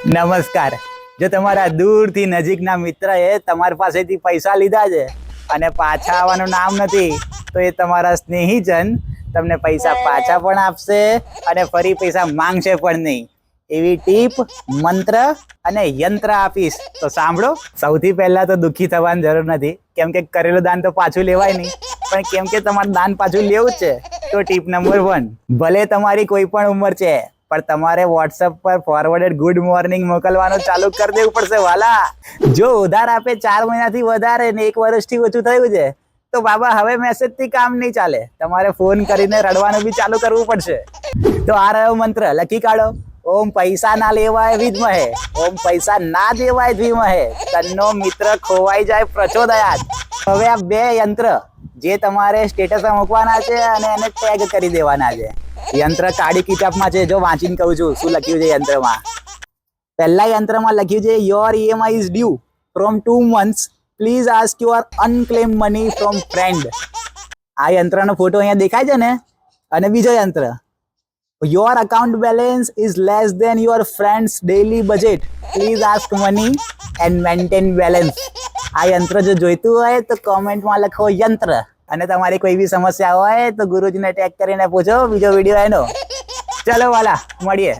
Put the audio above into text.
નમસ્કાર. જો તમારા દૂરથી નજીકના મિત્ર એ તમારી પાસેથી પૈસા લીધા છે અને પાછા આવવાનું નામ નથી, તો એ તમારા સ્નેહીજન તમને પૈસા પાછા પણ આપશે અને ફરી પૈસા માંગશે પણ નહીં. એવી ટીપ, મંત્ર અને યંત્ર આપીશ, તો સાંભળો. સૌથી પહેલા તો દુઃખી થવાની જરૂર નથી, કેમ કે કરેલું દાન તો પાછું લેવાય નહીં. પણ કેમ કે તમારે દાન પાછું લેવું જ છે, તો ટીપ નંબર 1, ભલે તમારી કોઈ પણ ઉંમર છે, પણ તમારે વોટ્સએપ પર ફોરવર્ડેડ ગુડ મોર્નિંગ મોકલવાનું ચાલુ કરી દેવું પડશે વાલા. જો ઉધાર આપે 4 મહિનાથી વધારે ને 1 વર્ષથી ઓછું થયું છે, તો બાબા હવે મેસેજ થી કામ નહીં ચાલે, તમારે ફોન કરીને રડવાનું બી ચાલુ કરવું પડશે. તો આ રહ્યો મંત્ર, લખી કાઢો. ઓમ પૈસા ના લેવાય વિદ્મહે, ઓમ પૈસા ના દેવાય ધીમહે, તન્નો મિત્ર ખોવાઈ જાય પ્રચોદયાત. હવે આ 2 યંત્ર જે તમારે સ્ટેટસમાં મૂકવાના છે અને એને ટેગ કરી દેવાના છે. યંત્ર કાળી કિતાબમાં છે, જો વાંચીને કહું છું શું લખ્યું છે યંત્રમાં. પહેલા યંત્રમાં લખ્યું છે, your EMI is due from 2 months, please ask your unclaim money from friend. આ યંત્રનો ફોટો અહીંયા દેખાય છે ને. અને બીજો યંત્ર, your account balance is less than your friend's daily budget, please ask money and maintain balance. આ યંત્ર જો જોઈતું હોય તો કોમેન્ટમાં લખો યંત્ર. અને તમારી કોઈ બી સમસ્યા હોય તો ગુરુજીને ટેગ કરીને પૂછો, બીજો વિડીયો એનો. ચલો વાલા, મળીએ.